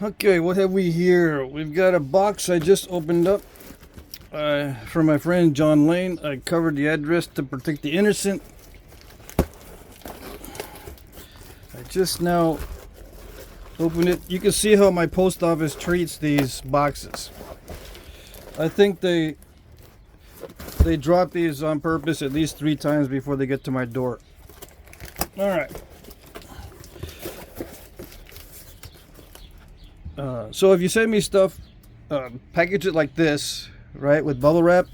Okay, what have we here? We've got a box I just opened up from my friend John Lane. I covered the address to protect the innocent. I just now opened it. You can see how my post office treats these boxes. I think they drop these on purpose at least 3 times before they get to my door. All right. So if you send me stuff, package it like this, right, with bubble wrap.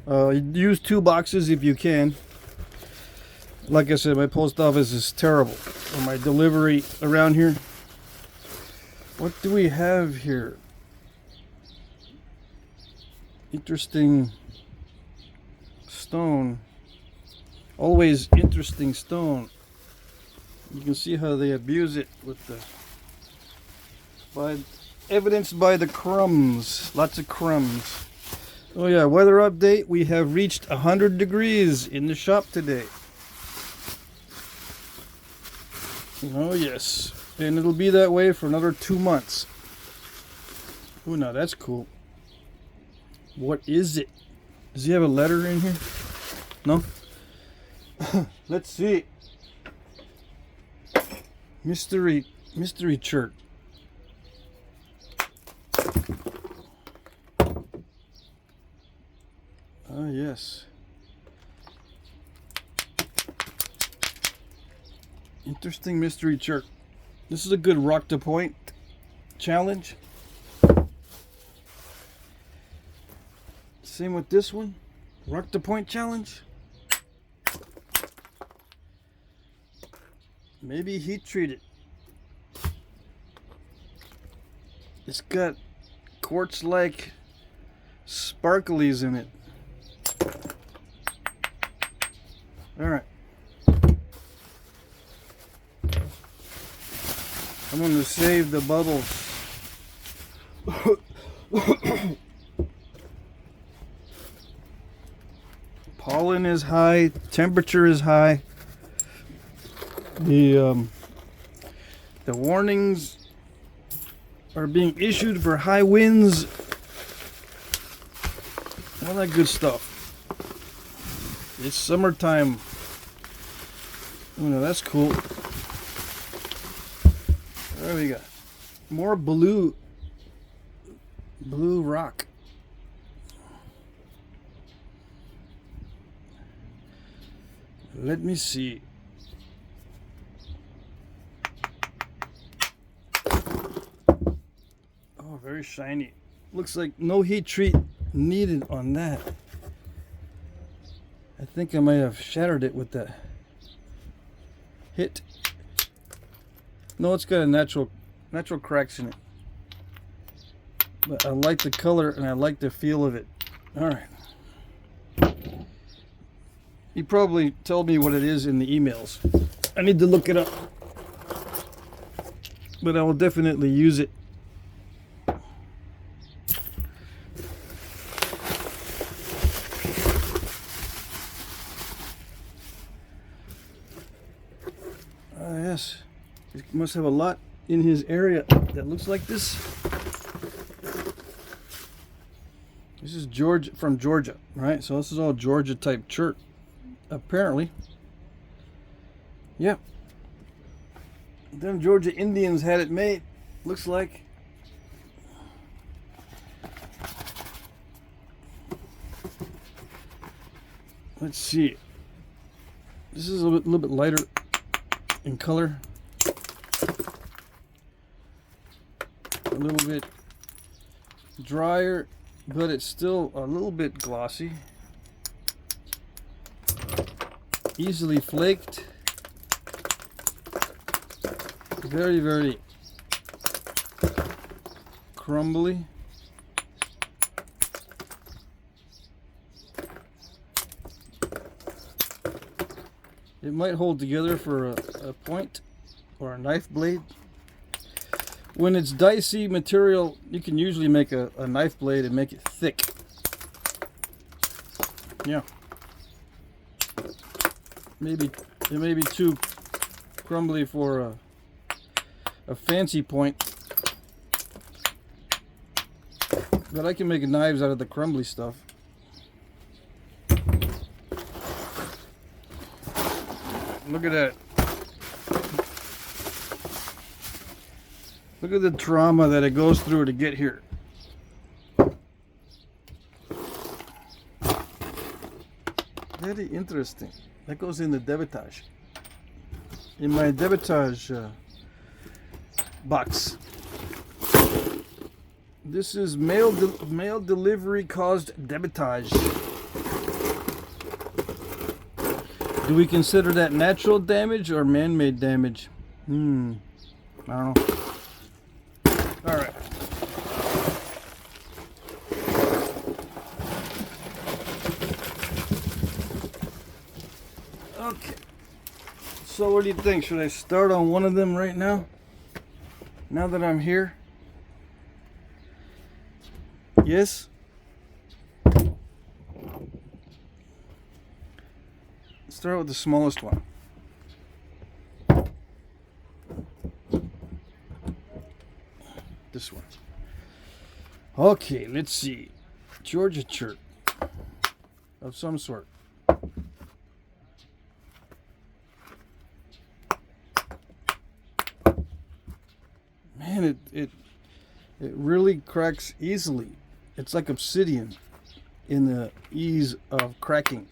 Use 2 boxes if you can. Like I said, my post office is terrible for my delivery around here. What do we have here? Interesting stone. Always interesting stone. You can see how they abuse it with the evidenced by the crumbs. Lots of crumbs. Oh yeah, weather update. We have reached 100 degrees in the shop today. Oh yes. And it'll be that way for another 2 months. Oh, now that's cool. What is it? Does he have a letter in here? No? Let's see. Mystery church. Ah, yes. Interesting mystery church. This is a good rock to point challenge. Same with this one. Rock to point challenge. Maybe heat treat it. It's got quartz like sparklies in it. Alright. I'm going to save the bubbles. Pollen is high, temperature is high. The warnings are being issued for high winds. All that good stuff. It's summertime. Oh no, that's cool. There we go. More blue rock. Let me see. Oh, very shiny. Looks like no heat treat needed on that. I think I might have shattered it with that hit. No, it's got a natural cracks in it. But I like the color and I like the feel of it. Alright. He probably told me what it is in the emails. I need to look it up. But I will definitely use it. Yes. He must have a lot in his area that looks like this. This is from Georgia, right? So this is all Georgia type chert. Apparently. Yeah. Them Georgia Indians had it made. Looks like. Let's see. This is a little bit lighter in color. A little bit drier, but it's still a little bit glossy. Easily flaked. Very, very crumbly. It might hold together for a point or a knife blade. When it's dicey material, you can usually make a knife blade and make it thick. Yeah. Maybe it may be too crumbly for a fancy point. But I can make knives out of the crumbly stuff. Look at that. Look at the trauma that it goes through to get here. Very interesting. That goes in the debitage. In my debitage box. This is mail delivery caused debitage. Do we consider that natural damage or man-made damage? I don't know. All right. Okay. So what do you think? Should I start on one of them right now? Now that I'm here? Yes? Start with the smallest one. This one. Okay, let's see. Georgia chert of some sort. Man, it really cracks easily. It's like obsidian in the ease of cracking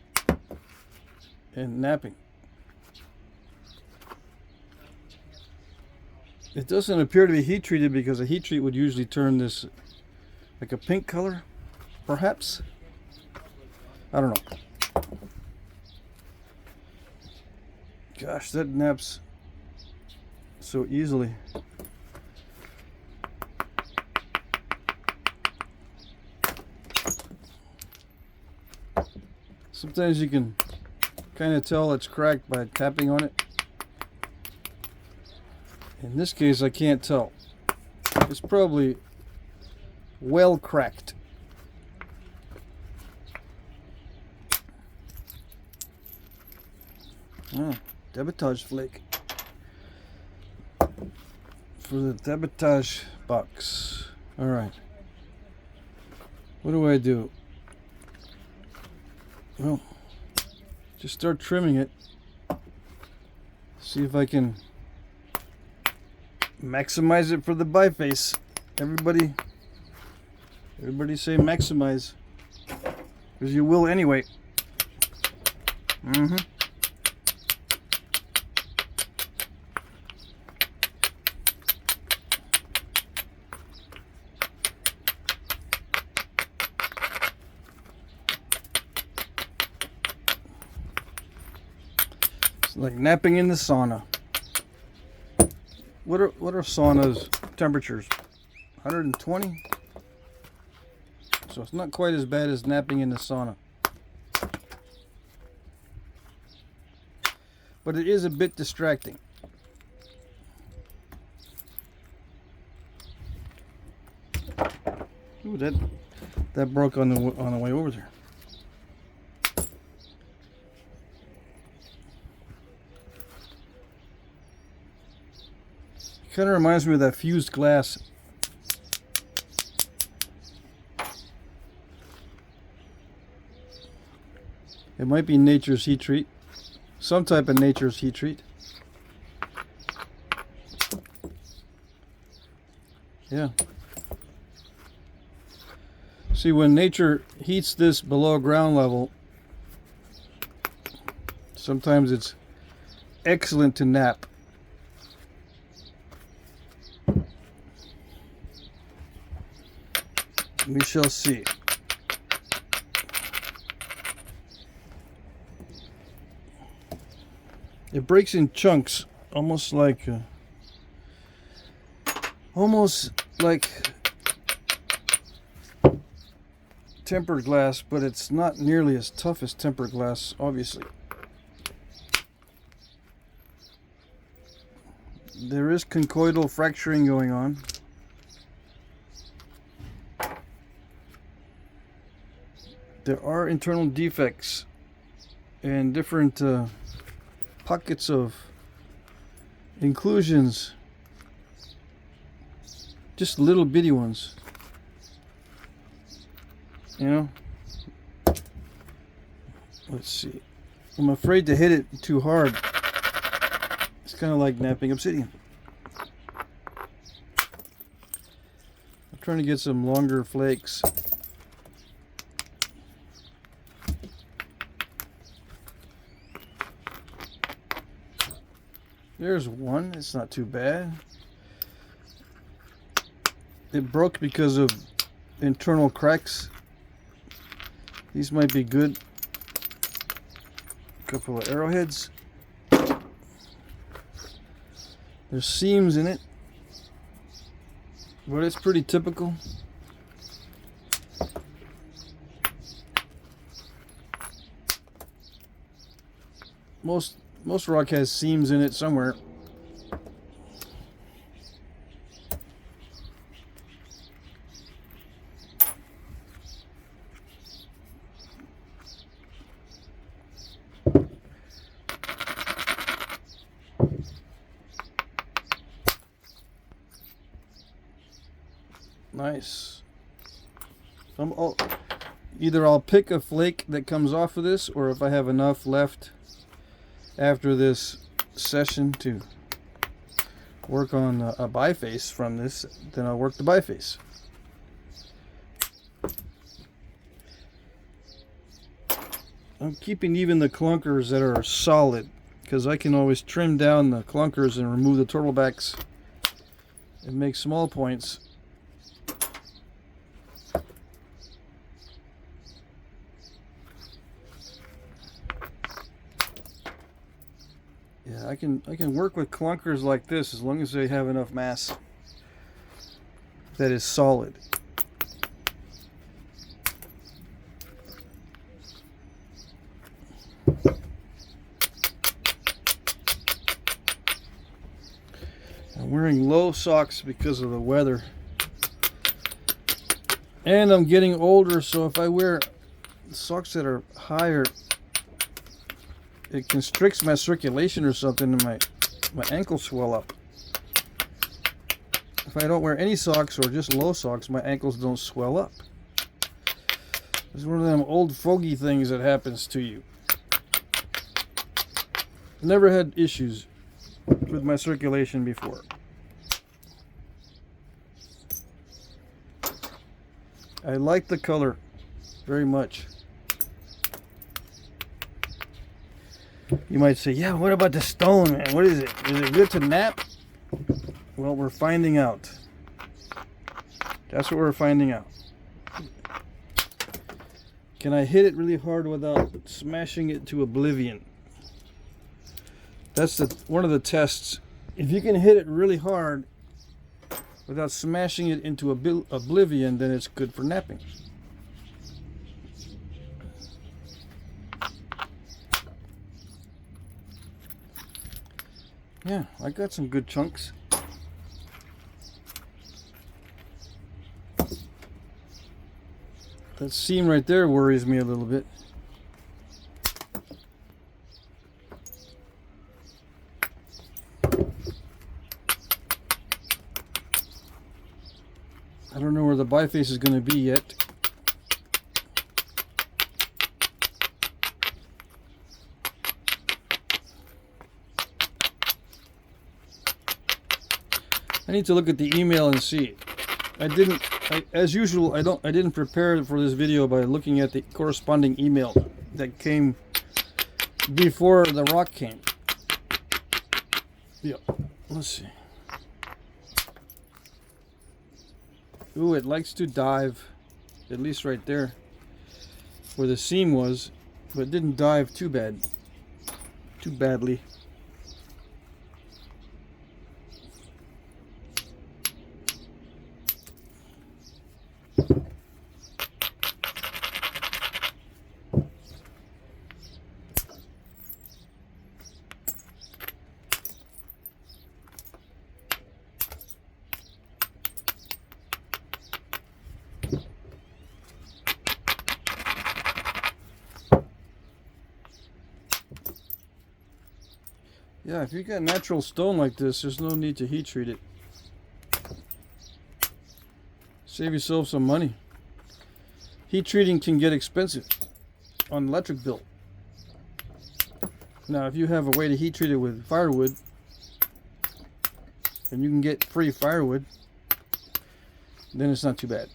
and napping. It doesn't appear to be heat treated because a heat treat would usually turn this like a pink color, perhaps. I don't know. Gosh, that naps so easily. Sometimes you can kind of tell it's cracked by tapping on it. In this case, I can't tell. It's probably well cracked. Ah, debitage flake. For the debitage box. Alright. What do I do? Well, just start trimming it. See if I can maximize it for the biface. Everybody say maximize, because you will anyway. It's like napping in the sauna. What are saunas temperatures? 120? So it's not quite as bad as napping in the sauna. But it is a bit distracting. Ooh, that broke on the way over there. Kind of reminds me of that fused glass. It might be nature's heat treat. Some type of nature's heat treat. Yeah. See, when nature heats this below ground level, sometimes it's excellent to nap. We shall see. It breaks in chunks, almost like tempered glass, but it's not nearly as tough as tempered glass, obviously. There is conchoidal fracturing going on. There are internal defects and different pockets of inclusions, just little bitty ones. you know. Let's see. I'm afraid to hit it too hard. It's kind of like knapping obsidian. I'm trying to get some longer flakes. There's one. It's not too bad. It broke because of internal cracks. These might be good. A couple of arrowheads. There's seams in it, but it's pretty typical. Most rock has seams in it somewhere. Nice. Either I'll pick a flake that comes off of this, or if I have enough left after this session to work on a biface from this, then I'll work the biface. I'm keeping even the clunkers that are solid, because I can always trim down the clunkers and remove the turtlebacks and make small points. Yeah, I can work with clunkers like this as long as they have enough mass that is solid. I'm wearing low socks because of the weather. And I'm getting older, so if I wear socks that are higher, it constricts my circulation or something, and my ankles swell up. If I don't wear any socks or just low socks, my ankles don't swell up. It's one of them old fogey things that happens to you. Never had issues with my circulation before. I like the color very much. You might say, yeah, what about the stone, man? What is it? Is it good to knap? Well, we're finding out. That's what we're finding out. Can I hit it really hard without smashing it to oblivion? That's one of the tests. If you can hit it really hard without smashing it into oblivion, then it's good for knapping. Yeah, I got some good chunks. That seam right there worries me a little bit. I don't know where the biface is going to be yet. I need to look at the email and see. As usual, I didn't prepare for this video by looking at the corresponding email that came before the rock came. Yeah, let's see. Ooh, it likes to dive, at least right there where the seam was, but it didn't dive too badly. Yeah, if you got natural stone like this, there's no need to heat treat it. Save yourself some money. heat treating can get expensive on electric bill. Now, if you have a way to heat treat it with firewood, and you can get free firewood, then it's not too bad.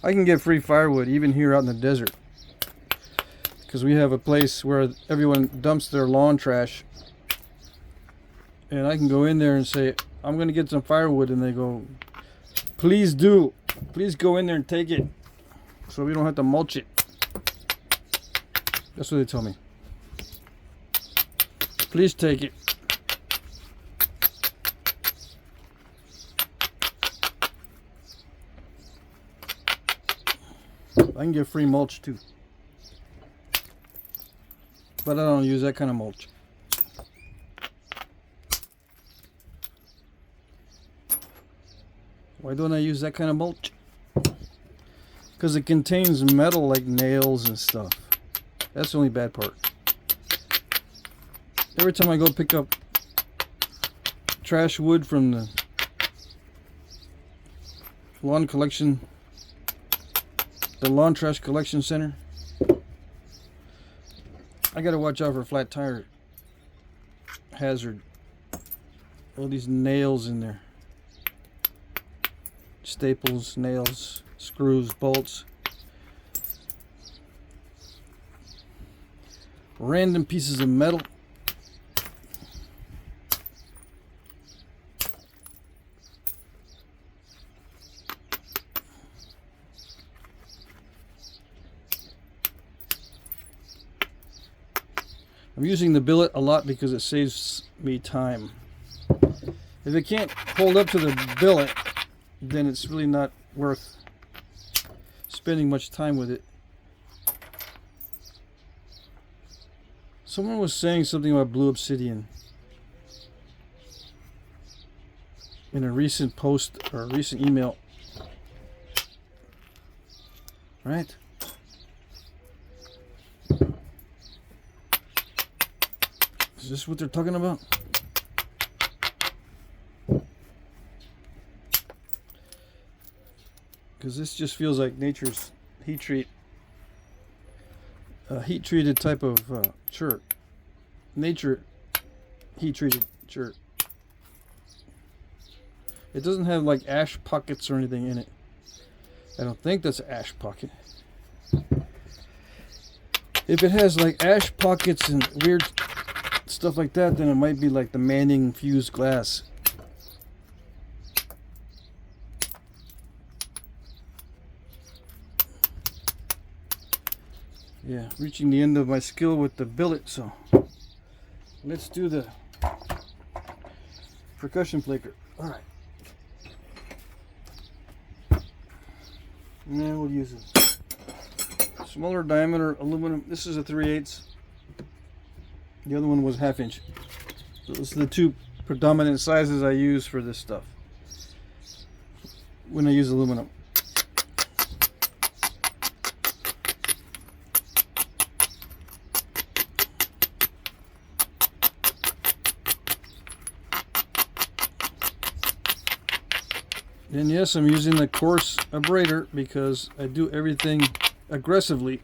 I can get free firewood even here out in the desert, because we have a place where everyone dumps their lawn trash, and I can go in there and say, I'm going to get some firewood, and they go, please do. Please go in there and take it, so we don't have to mulch it. That's what they tell me. Please take it. I can get free mulch too, but I don't use that kind of mulch. Why don't I use that kind of mulch? Because it contains metal like nails and stuff. That's the only bad part. Every time I go pick up trash wood from the lawn collection, the lawn trash collection center, I gotta watch out for flat tire hazard. All these nails in there. Staples, nails, screws, bolts. Random pieces of metal. I'm using the billet a lot because it saves me time. If it can't hold up to the billet, then it's really not worth spending much time with it. Someone was saying something about blue obsidian in a recent post or a recent email. Right? Is this what they're talking about? Because this just feels like nature's heat treated type of shirt. Nature heat treated shirt. It doesn't have like ash pockets or anything in it. I don't think that's an ash pocket. If it has like ash pockets and weird stuff like that, then it might be like the Manning fused glass. Yeah, reaching the end of my skill with the billet, so let's do the percussion flaker. Alright. And then we'll use a smaller diameter aluminum. This is a 3/8. The other one was 1/2 inch. So those are the two predominant sizes I use for this stuff when I use aluminum. And yes, I'm using the coarse abrader because I do everything aggressively.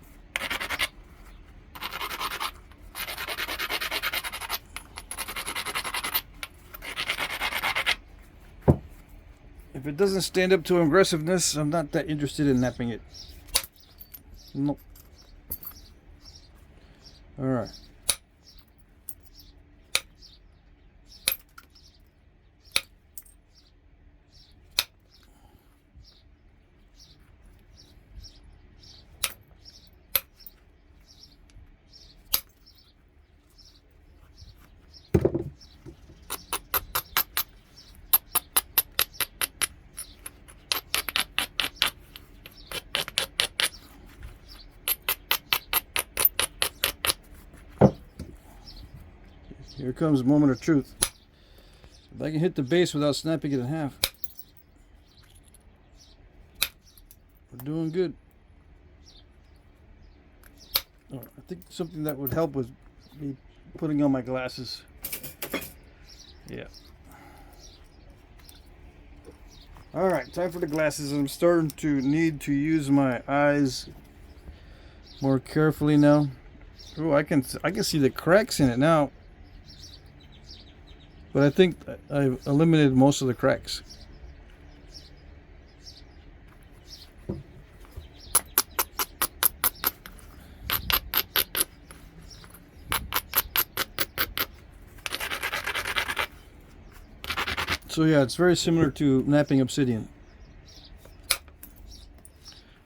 If it doesn't stand up to aggressiveness, I'm not that interested in napping it. Nope. Alright. Here comes a moment of truth. If I can hit the base without snapping it in half, we're doing good. Oh, I think something that would help was me putting on my glasses. Yeah. Alright, time for the glasses. I'm starting to need to use my eyes more carefully now. Oh, I can see the cracks in it now. But I think I've eliminated most of the cracks. So yeah, it's very similar to knapping obsidian,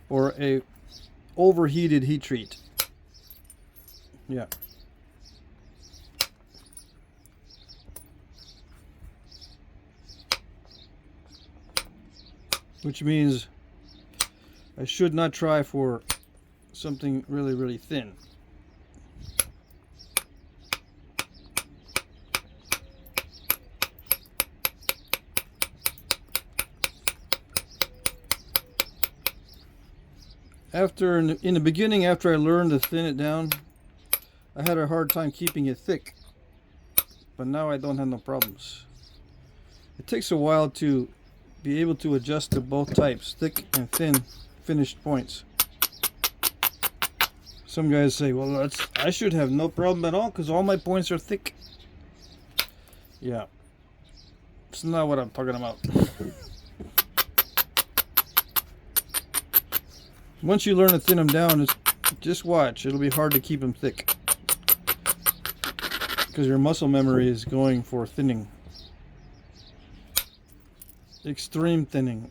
or a overheated heat treat. Yeah. Which means I should not try for something really, really thin. In the beginning, after I learned to thin it down, I had a hard time keeping it thick, but now I don't have no problems. It takes a while to be able to adjust to both types, thick and thin finished points. Some guys say, well, I should have no problem at all because all my points are thick. Yeah, it's not what I'm talking about. Once you learn to thin them down, just watch. It'll be hard to keep them thick because your muscle memory is going for thinning. Extreme thinning.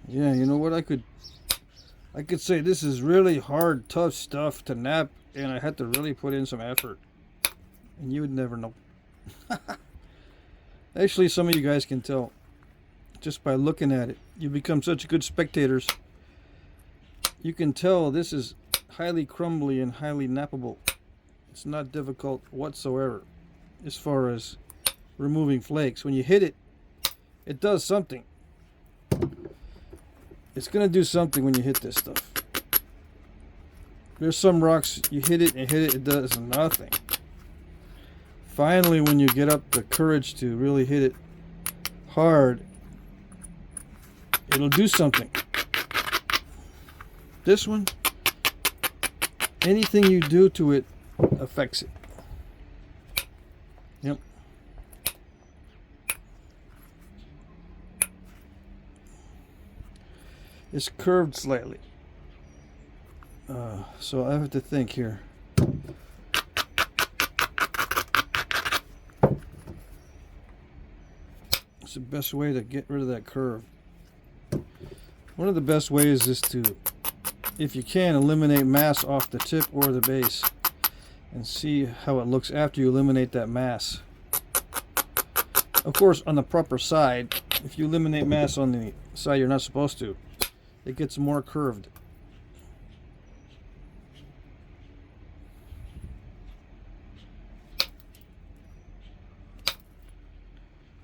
Yeah, you know what, I could say this is really hard, tough stuff to knap, and I had to really put in some effort. And you would never know. Actually, some of you guys can tell just by looking at it. You become such good spectators. You can tell this is highly crumbly and highly knappable. It's not difficult whatsoever as far as removing flakes. When you hit it, it does something. It's going to do something when you hit this stuff. There's some rocks, you hit it and hit it, it does nothing. Finally, when you get up the courage to really hit it hard, it'll do something. This one, anything you do to it affects it. Yep. It's curved slightly. So I have to think here. It's the best way to get rid of that curve. One of the best ways is to, if you can, eliminate mass off the tip or the base and see how it looks after you eliminate that mass. Of course, on the proper side, if you eliminate mass on the side you're not supposed to, it gets more curved.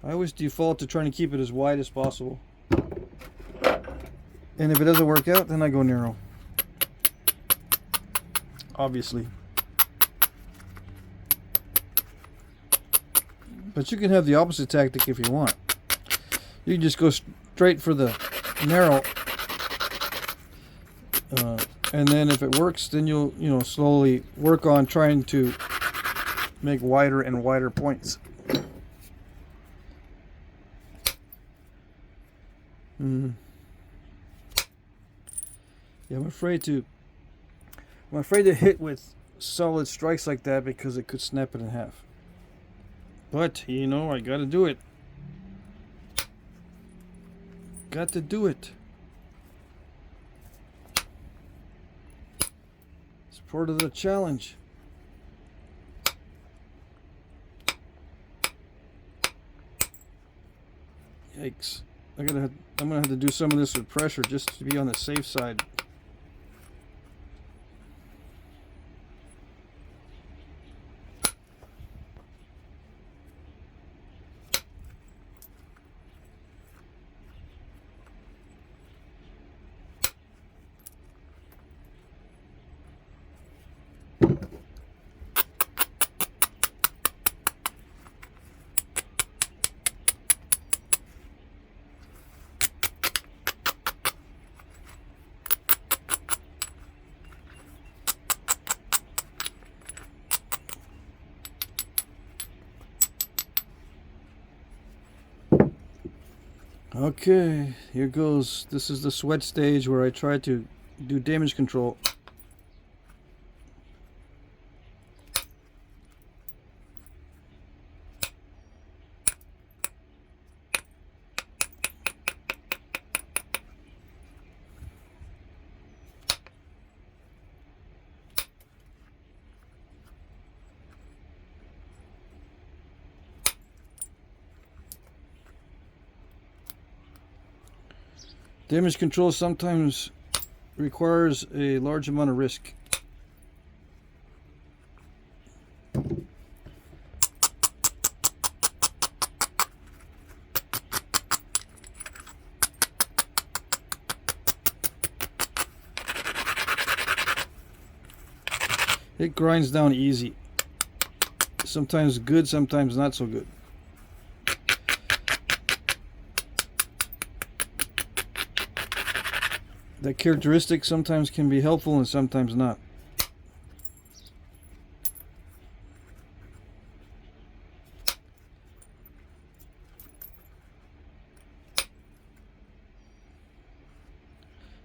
I always default to trying to keep it as wide as possible. And if it doesn't work out, then I go narrow. Obviously. But you can have the opposite tactic if you want. You can just go straight for the narrow. And then if it works, then you'll slowly work on trying to make wider and wider points. Yeah, I'm afraid to hit with solid strikes like that because it could snap it in half. But I gotta do it. Got to do it. It's part of the challenge. Yikes. I'm gonna have to do some of this with pressure just to be on the safe side. Okay, here goes. This is the sweat stage where I try to do damage control. Damage control sometimes requires a large amount of risk. It grinds down easy. Sometimes good, sometimes not so good. That characteristic sometimes can be helpful and sometimes not.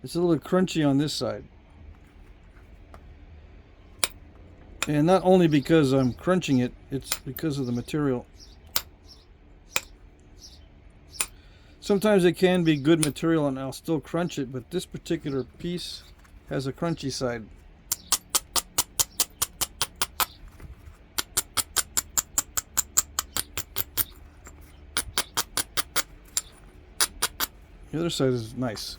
It's a little crunchy on this side. And not only because I'm crunching it, it's because of the material. Sometimes it can be good material and I'll still crunch it, but this particular piece has a crunchy side. The other side is nice.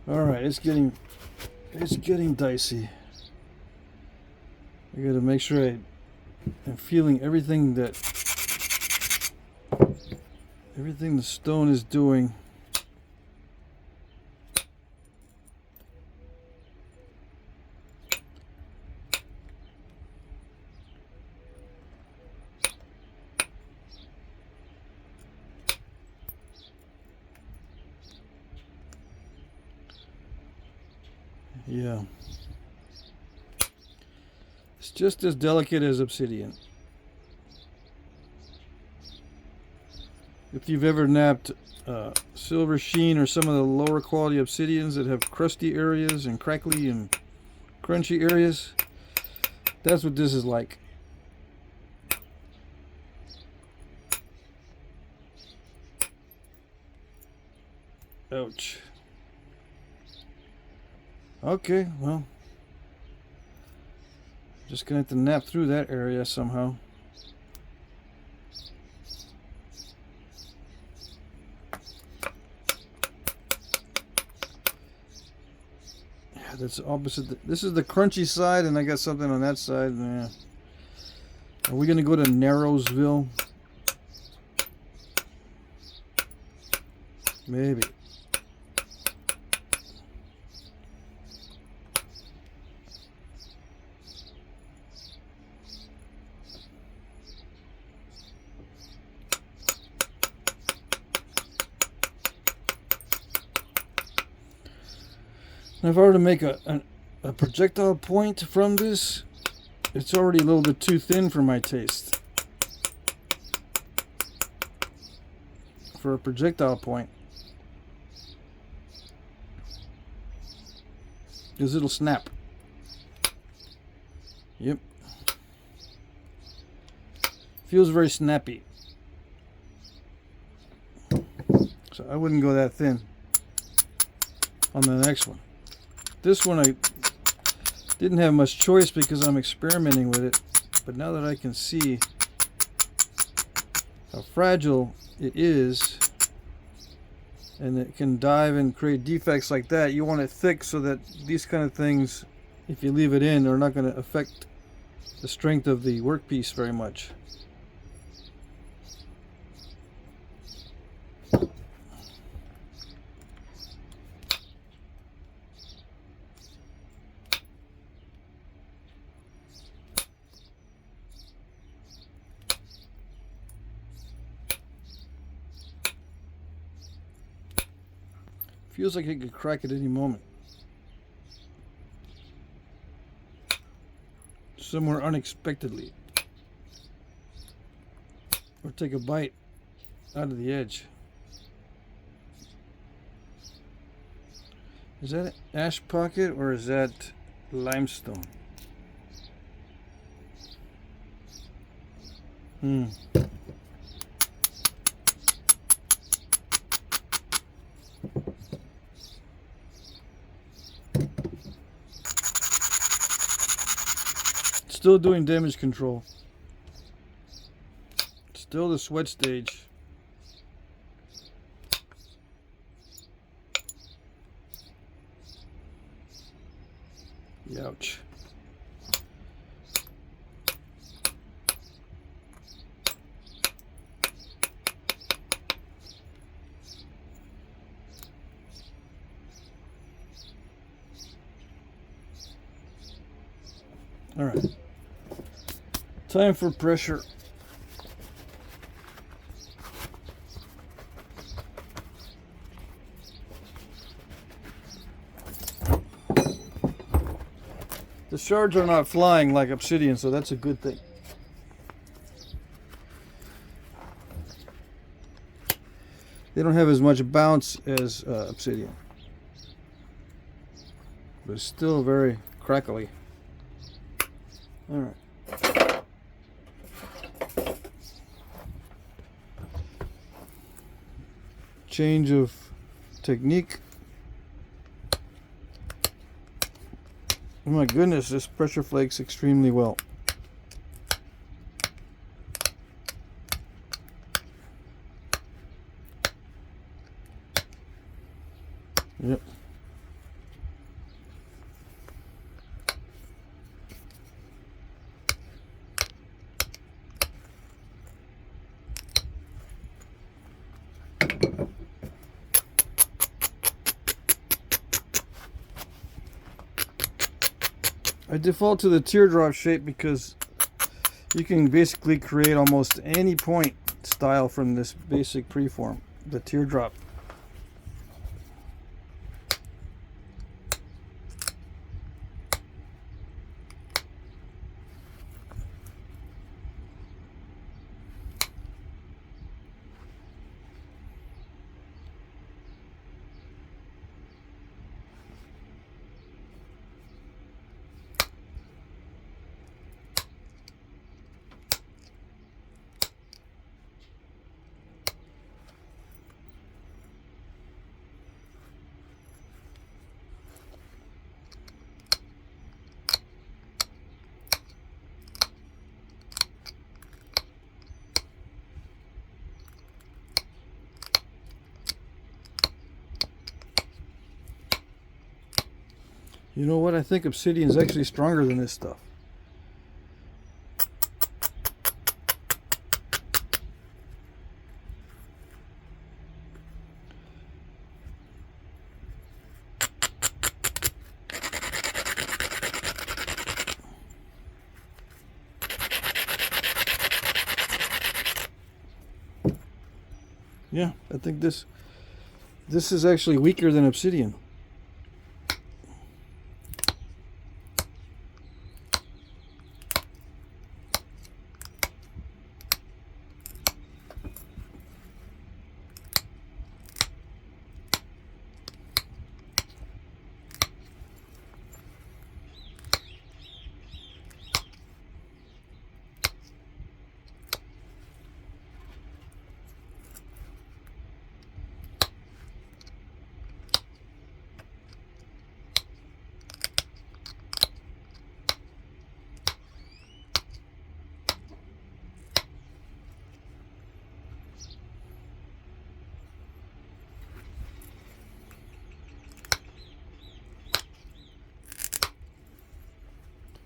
All right, it's getting dicey. I gotta make sure I'm feeling everything the stone is doing. Yeah. It's just as delicate as obsidian. If you've ever napped silver sheen or some of the lower quality obsidians that have crusty areas and crackly and crunchy areas, that's what this is like. Ouch. Okay, well, just gonna have to nap through that area somehow. Yeah, that's opposite. This is the crunchy side, and I got something on that side. Yeah. Are we gonna go to Narrowsville? Maybe. Now if I were to make a projectile point from this, it's already a little bit too thin for my taste. For a projectile point. Because it'll snap. Yep. Feels very snappy. So I wouldn't go that thin on the next one. This one I didn't have much choice because I'm experimenting with it, but now that I can see how fragile it is and it can dive and create defects like that, you want it thick so that these kind of things, if you leave it in, are not going to affect the strength of the workpiece very much. Feels like it could crack at any moment. somewhere unexpectedly. Or take a bite out of the edge. Is that ash pocket or is that limestone? Still doing damage control. Still the sweat stage. Ouch. All right. Time for pressure. The shards are not flying like Obsidian, so that's a good thing. They don't have as much bounce as Obsidian, but it's still very crackly. All right. Change of technique. Oh my goodness, this pressure flakes extremely well. Yep. I default to the teardrop shape because you can basically create almost any point style from this basic preform, the teardrop. You know what? I think Obsidian is actually stronger than this stuff. Yeah, I think this is actually weaker than Obsidian.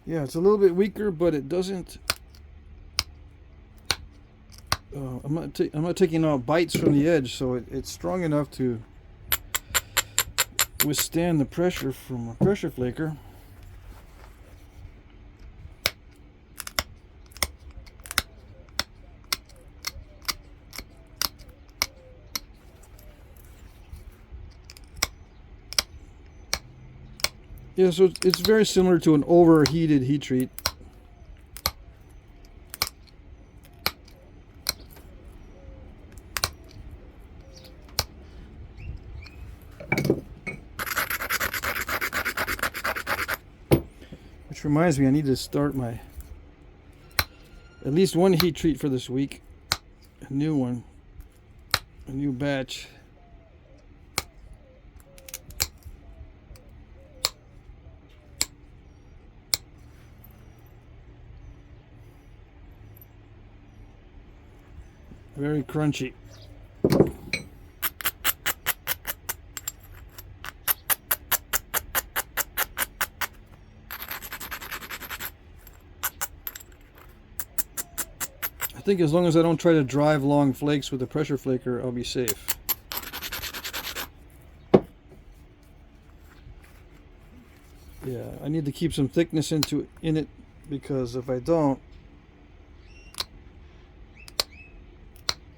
Yeah, it's a little bit weaker, but it doesn't. I'm not taking out bites from the edge, so it's strong enough to withstand the pressure from a pressure flaker. Yeah, so it's very similar to an overheated heat treat. reminds me, I need to start my at least one heat treat for this week. A new one. A new batch. Very crunchy. I think as long as I don't try to drive long flakes with the pressure flaker, I'll be safe. Yeah, I need to keep some thickness in it, because if I don't,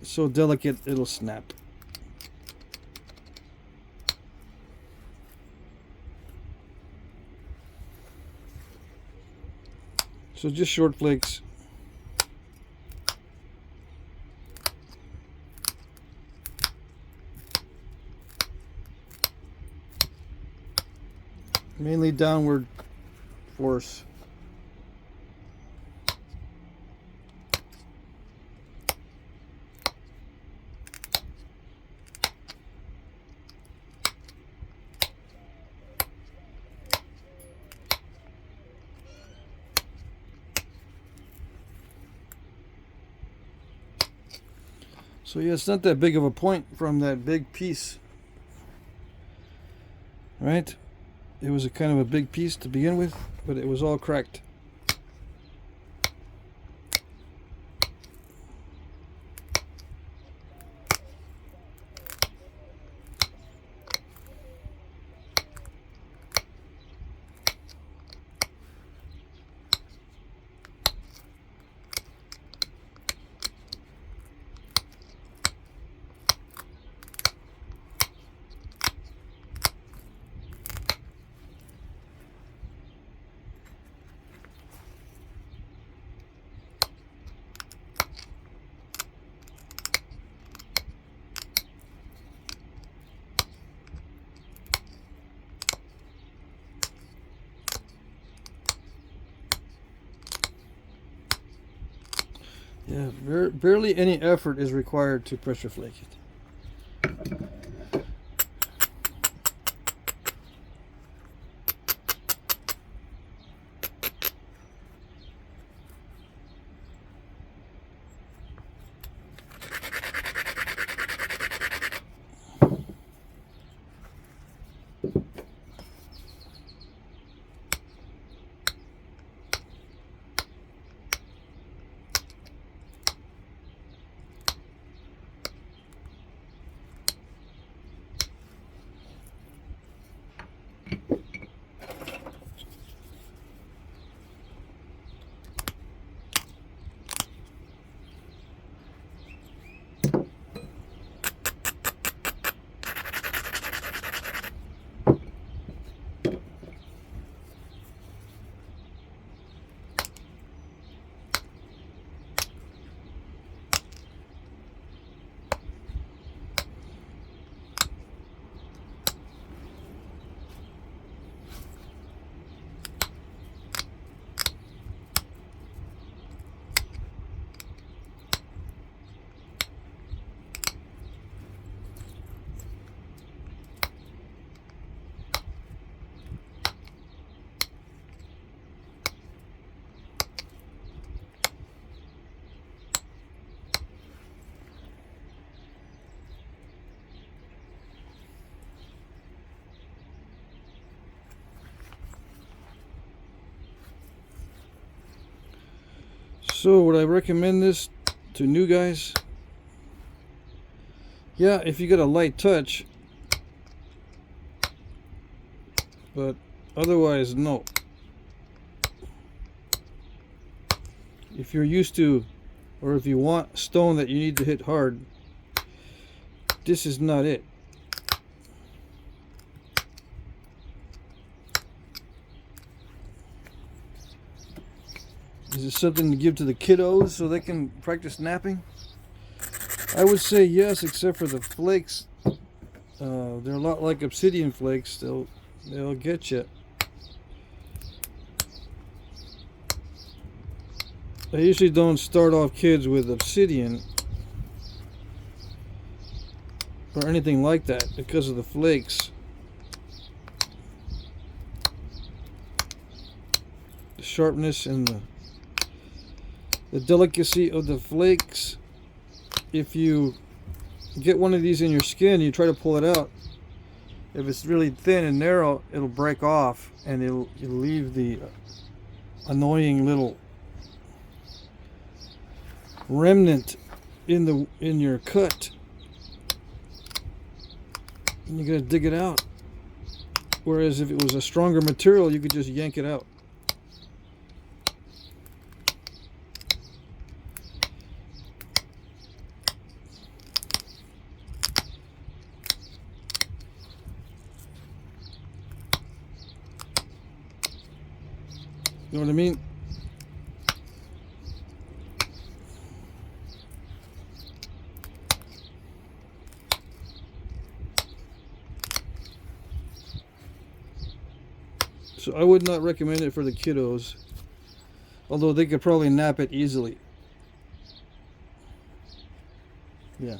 it's so delicate it'll snap. So just short flakes. Mainly downward force. So yeah, it's not that big of a point from that big piece, right? It was a kind of a big piece to begin with, but it was all cracked. Yeah, barely any effort is required to pressure flake it. So would I recommend this to new guys? Yeah, if you get a light touch, but otherwise no. If you're used to, or if you want stone that you need to hit hard, this is not it. Is it something to give to the kiddos so they can practice knapping? I would say yes, except for the flakes. They're a lot like Obsidian flakes. They'll get you. I usually don't start off kids with Obsidian or anything like that because of the flakes. The sharpness and the delicacy of the flakes. If you get one of these in your skin, you try to pull it out. If it's really thin and narrow, it'll break off and it'll leave the annoying little remnant in your cut. And you gotta dig it out. Whereas if it was a stronger material, you could just yank it out. You know what I mean? So I would not recommend it for the kiddos, although they could probably nap it easily. Yeah.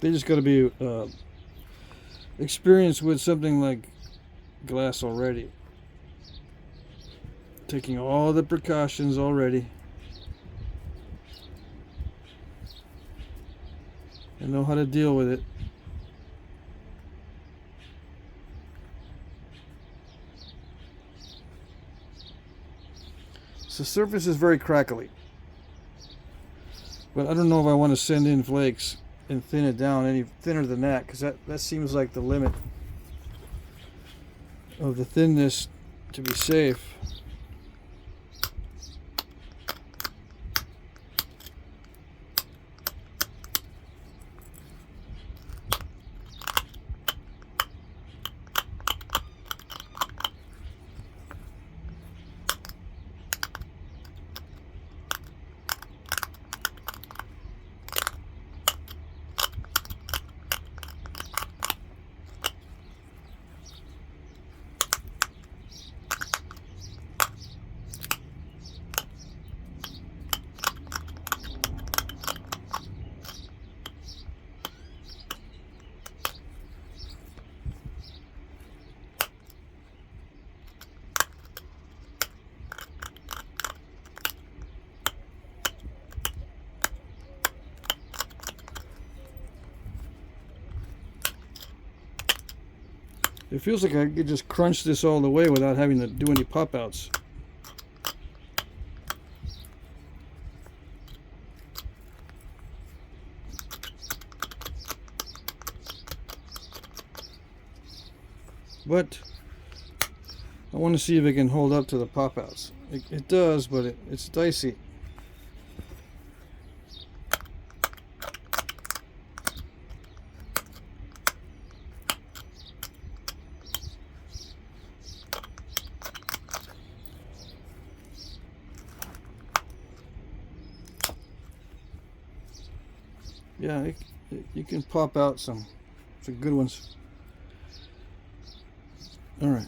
They just got to be experienced with something like glass already. Taking all the precautions already. And know how to deal with it. So the surface is very crackly. But I don't know if I want to send in flakes and thin it down any thinner than that, because that seems like the limit of the thinness to be safe. It feels like I could just crunch this all the way without having to do any pop outs. But I want to see if it can hold up to the pop outs. It does, but it's dicey. Yeah, you can pop out some good ones. All right.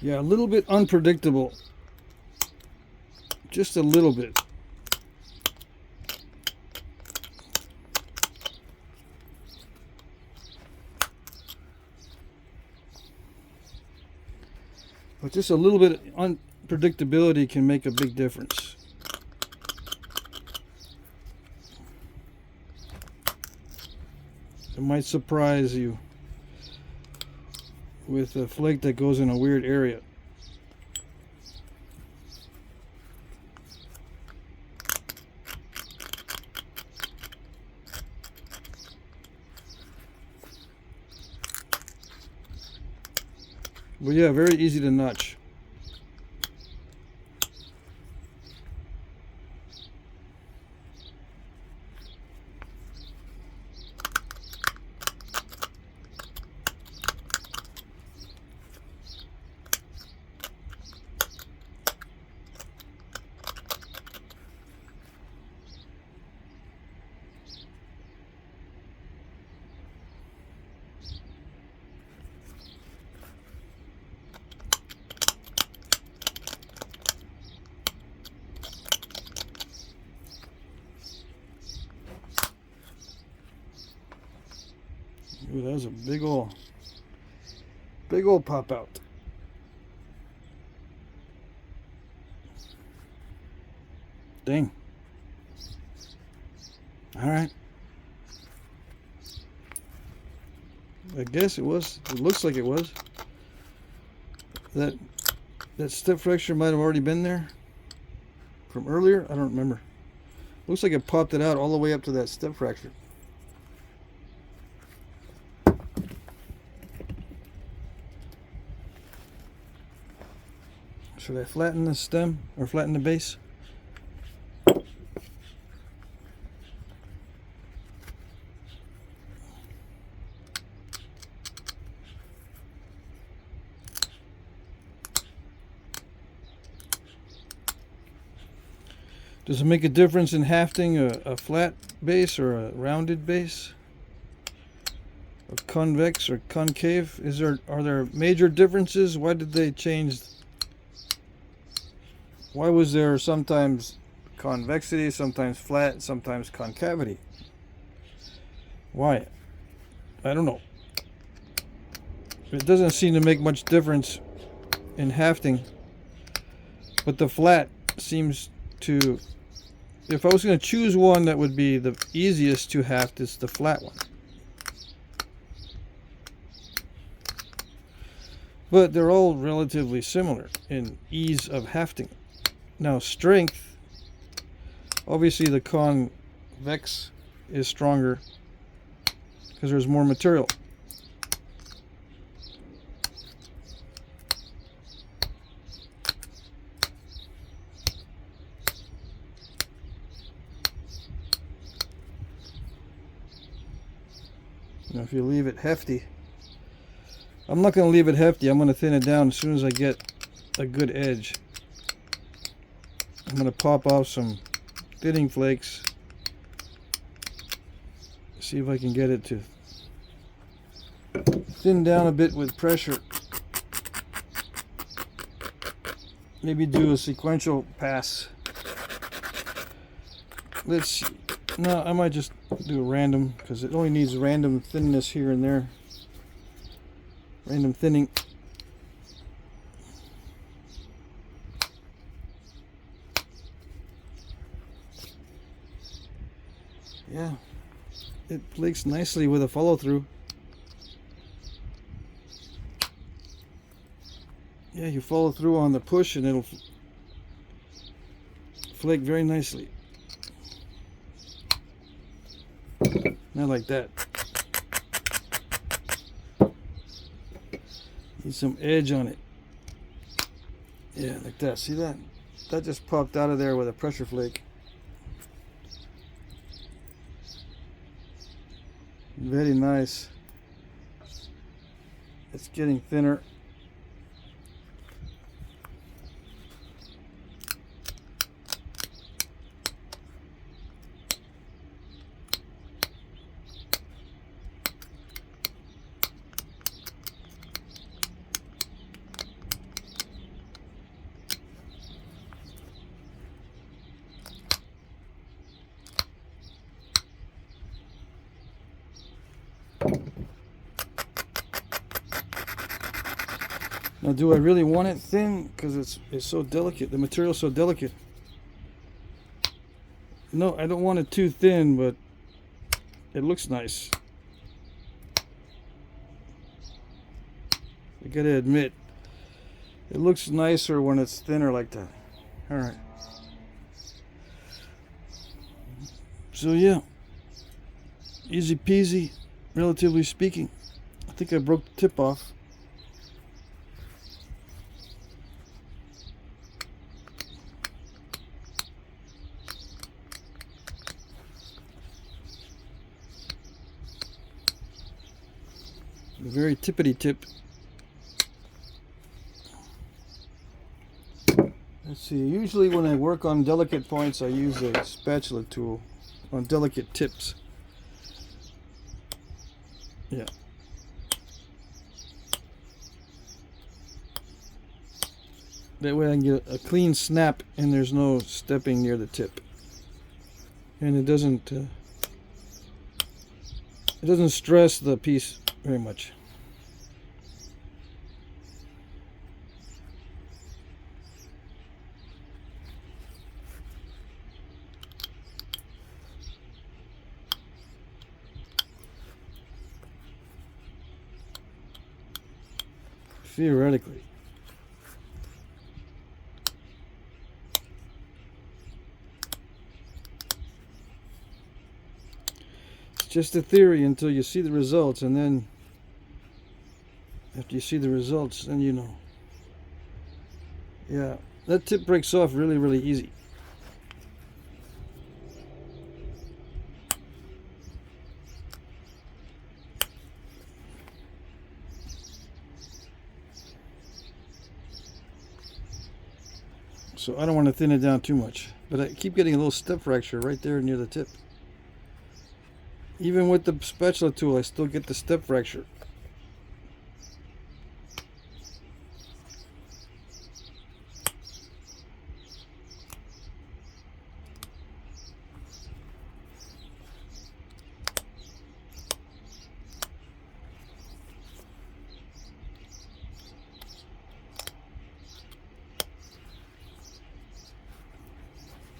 Yeah, a little bit unpredictable. Just a little bit. But just a little bit of unpredictability can make a big difference. It might surprise you with a flake that goes in a weird area. But yeah, very easy to notch. Ooh, that was a big old pop out. Dang. All right. I guess it was. It looks like it was. That step fracture might have already been there from earlier. I don't remember. Looks like it popped it out all the way up to that step fracture. Should I flatten the stem or flatten the base? Does it make a difference in hafting a flat base or a rounded base? A convex or concave? Are there major differences? Why did they change? Why was there sometimes convexity, sometimes flat, sometimes concavity? Why? I don't know. It doesn't seem to make much difference in hafting, but the flat seems to, if I was going to choose one that would be the easiest to haft, it's the flat one. But they're all relatively similar in ease of hafting. Now strength, obviously the convex is stronger because there's more material. Now if you leave it hefty, I'm not going to leave it hefty, I'm going to thin it down as soon as I get a good edge. I'm going to pop off some thinning flakes, see if I can get it to thin down a bit with pressure. Maybe do a sequential pass. Let's see. No, I might just do a random because it only needs random thinness here and there. Random thinning. Yeah, it flakes nicely with a follow through. Yeah, you follow through on the push and it'll flake very nicely. Not like that. Need some edge on it. Yeah, like that. See that? That just popped out of there with a pressure flake. Very nice. It's getting thinner. Now, do I really want it thin? Because it's so delicate. The material's so delicate. No, I don't want it too thin, but it looks nice. I gotta admit, it looks nicer when it's thinner like that. All right. So yeah, easy peasy, relatively speaking. I think I broke the tip off. Very tippity tip. Let's see, usually when I work on delicate points, I use a spatula tool on delicate tips. Yeah. That way I can get a clean snap and there's no stepping near the tip. And it doesn't stress the piece very much. Theoretically. It's just a theory until you see the results, and then after you see the results, then you know. Yeah, that tip breaks off really, really easy. So I don't want to thin it down too much, but I keep getting a little step fracture right there near the tip. Even with the spatula tool, I still get the step fracture.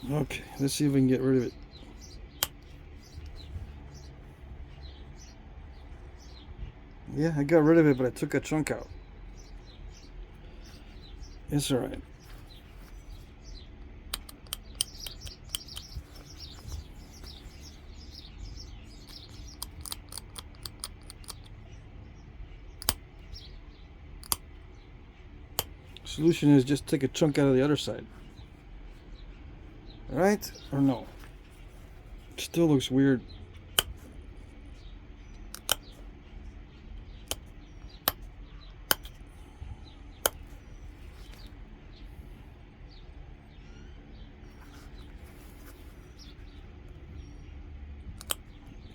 Okay, let's see if we can get rid of it. Yeah, I got rid of it, but I took a chunk out. It's alright. Solution is just take a chunk out of the other side. Right? Or no? Still looks weird.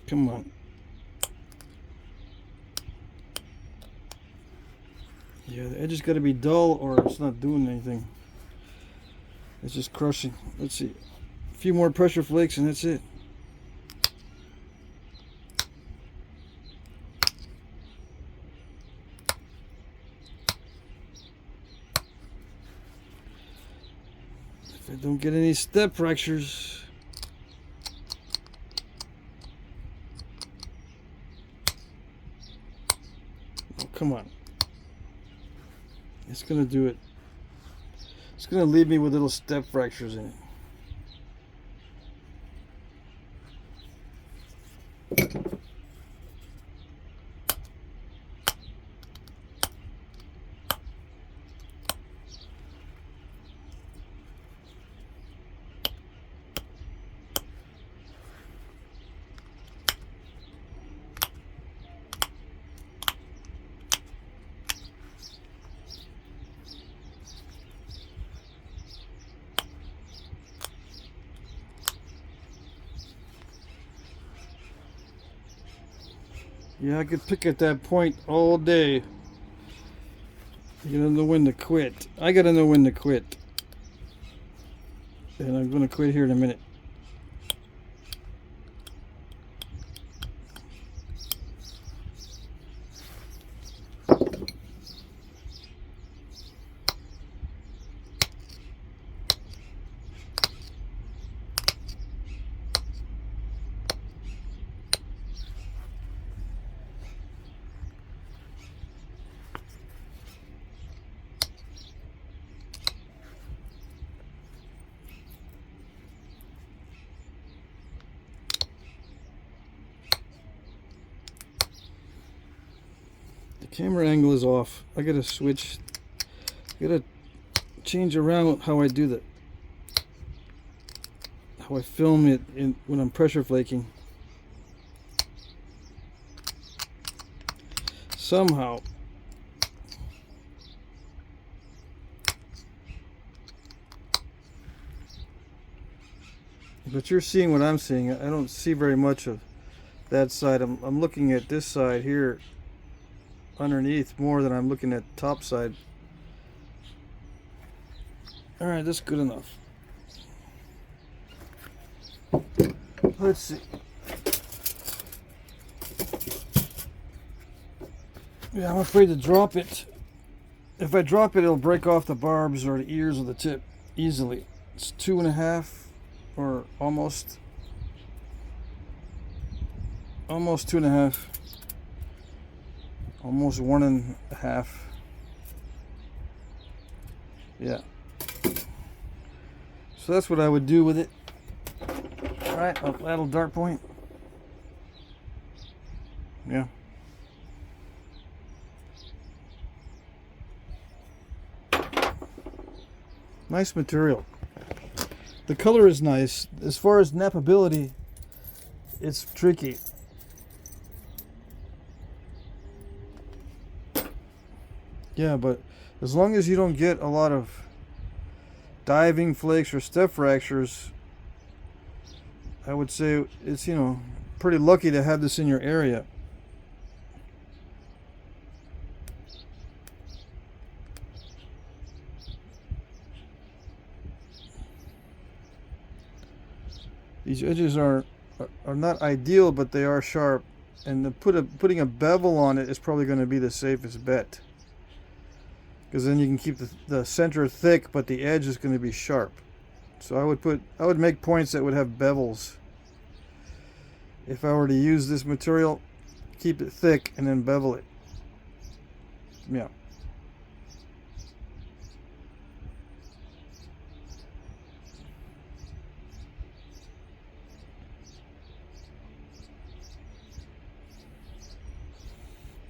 Come on. Yeah, the edge has got to be dull or it's not doing anything. It's just crushing. Let's see. A few more pressure flakes and that's it. If I don't get any step fractures. Oh, come on. It's gonna do it. It's gonna leave me with little step fractures in it. Yeah, I could pick at that point all day. You gotta know when to quit. I gotta know when to quit. And I'm gonna quit here in a minute. Camera angle is off. I gotta switch. Gotta change around how I do that. How I film it when I'm pressure flaking. Somehow. But you're seeing what I'm seeing. I don't see very much of that side. I'm looking at this side here underneath more than I'm looking at top side. Alright, that's good enough. Let's see. Yeah, I'm afraid to drop it. If I drop it, it'll break off the barbs or the ears of the tip easily. It's 2.5 or almost 2.5. Almost 1.5. Yeah. So that's what I would do with it. Alright, a little dart point. Yeah. Nice material. The color is nice. As far as nappability, it's tricky. Yeah, but as long as you don't get a lot of diving flakes or step fractures, I would say it's, you know, pretty lucky to have this in your area. These edges are not ideal, but they are sharp, and putting a bevel on it is probably going to be the safest bet, because then you can keep the center thick, but the edge is going to be sharp. So I would make points that would have bevels. If I were to use this material, keep it thick and then bevel it. Yeah.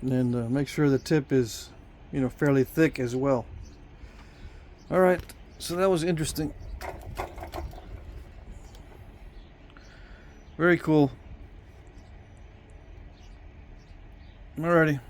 And make sure the tip is, you know, fairly thick as well. All right, so that was interesting. Very cool. Alrighty.